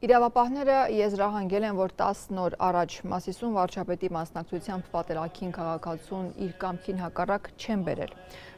Իրավապահները եզրահանգել են, որ 10 նոր առաջ Մասիսուն վարչապետի մասնակցությամբ պատերակին քաղաքացուն իր կամքին հակառակ չեն բերել։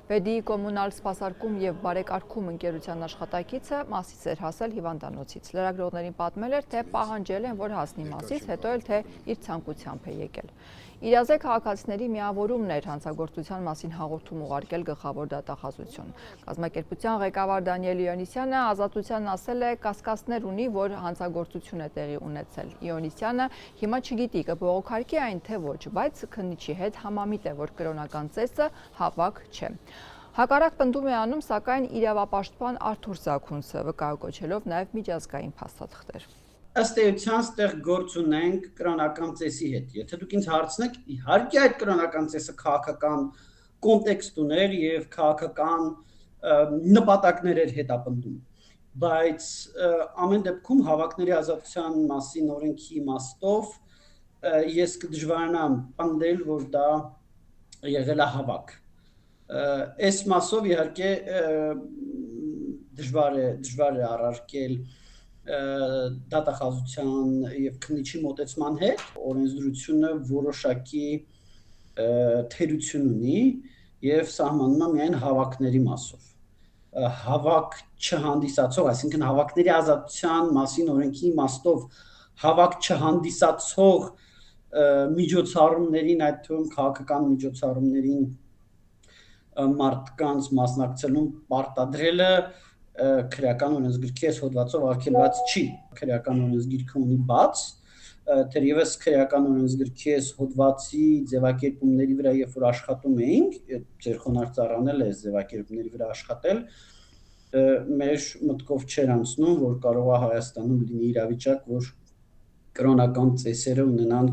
Պետի կոմունալ սպասարկում և բարեկարգում ընկերության աշխատակիցը Մասիս էր հասել հիվանդանոցից։ Լրագրողներին պատմել էր, թե պահանջել են, որ հասնի Մասիս, հետո էլ թե իր ցանկությամբ է եկել։ Իրազե քաղաքացիների միավորումն էր հանցագործության մասին հաղորդում ուղարկել գլխավոր դատախազություն։ Կազմակերպության ղեկավար Դանիել Իոնիսյանը Ազատությանն ասել է, կասկածներ ունի, որ հանցագործություն է տեղի ունեցել։ Իոնիսյանը հիմա չգիտի կբողոքարկի այն թե ոչ, բայց քննիչի հետ համամիտ է, որ կրոնական ծեսը հավաք չէ։ Հակառակ պնդում է անում, սակայն իրավապաշտպան Արթուր Զաքունցը, վկայակոչելով նաև միջազգային փաստաթղթեր։ Ըստ էության ստեղ գործ ունենք կրոնական ծեսի հետ։ Եթե դուք ինձ հարցնեք, իհարկե այդ կրոնական ծեսը քաղաքական կոնտեքստ ուներ եւ քաղաքական նպատակներ էր հետապնդում։ Բայց ամեն դեպքում հավաքների ազատության մասին օրենքի իմաստով ես կդժվարանամ պնդել, որ դա եղել է հավաք։ Այս մասով իհարկե դժվար է առարկել դատախազության եւ քննիչի մոտեցման հետ օրենսդրությունը որոշակի թերություն ունի եւ սահմանում է միայն հավաքների մասով հավաք չհանդիսացող, այսինքն հավաքների ազատության մասին օրենքի իմաստով հավաք չհանդիսացող միջոցառումներին, այդ թվում քաղաքական միջոցառումներին մարդկանց մասնակցելուն պարտադրելը քրեական օրենսգրքի այս հոդվածով արգելված չի։ Քրեական օրենսգիրքը ունի բաց, թերևս քրեական օրենսգրքի այս հոդվածի ձևակերպումների վրա, երբ որ աշխատում էինք, ձեր խոնարհ ծառանել է այս ձևակերպումների վրա աշխատել, մեր մտքով չէր անցնում, որ կարող է Հայաստանում լինի իրավիճակ, որ կրոնական ծեսերը ունենան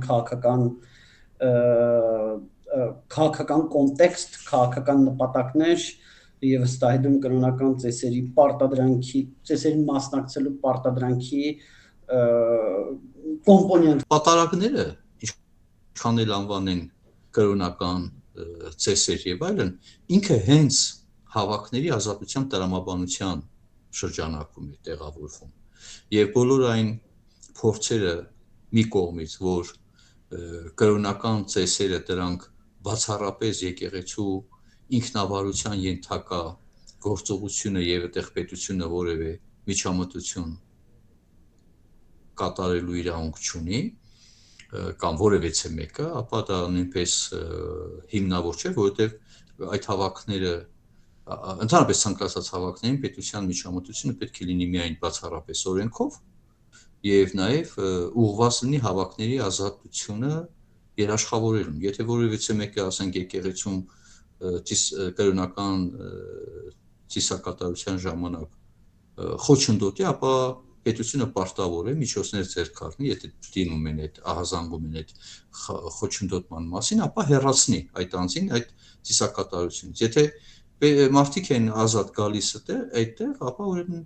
քաղաքական կոնտեքստ, քաղաքական նպատակներ եւ ըստ այդմ կրոնական ծեսերի մասնակցելու պարտադրանքի կոմպոնենտ։ Պատարակները իշխանել անվանեն կրոնական ծեսեր եւ այլն, ինքը հենց հավաքների ազատության տրամաբանության շրջանակում է տեղավորվում եւ բոլոր այն փորձերը մի կողմից, որ կրոնական ծեսերը դրանք բացառապես եկեղեցու ինքնավարության ենթակա գործողությունը եւ այդտեղ պետությունը որևէ միջամտություն կատարելու իրավունք չունի կամ որևէ մեկը, ապա դա նույնպես հիմնավոր չէ, որովհետեւ այդ հավաքները ընդհանրապես ցանկացած հավաքներին պետության միջամտությունը պետք է լինի միայն բացառապես օրենքով եւ նաեւ ուղղված լինի հավաքների ազատությունը երաշխավորելուն։ Եթե որևէ մեկը, ասենք, եկեղեցում կրոնական ծիսակատարության ժամանակ խոչընդոտի, ապա պետությունը պարտավոր է միջոցներ ձեռք առնի, եթե դիմում են այդ ահազանգում են այդ խոչընդոտման մասին, ապա հեռացնի այդ անձին այդ ծիսակատարությունից։ Եթե մարդիկ են ազատ գալիս այդտեղ, ապա ուրեմն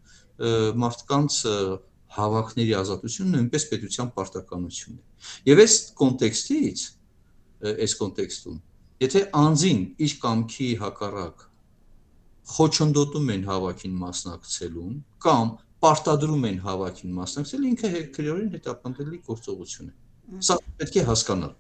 մարդկանց հավաքների ազատությունը նույնպես պետության պարտականություն է։ Եվ այս կոնտեքստում, եթե անձին իր կամքի հակառակ խոչընդոտում են հավաքին մասնակցելուն կամ պարտադրում են հավաքին մասնակցել, ինքը քրեորեն հետապնդելի գործողություն է։ Սա պետք է հասկանալ։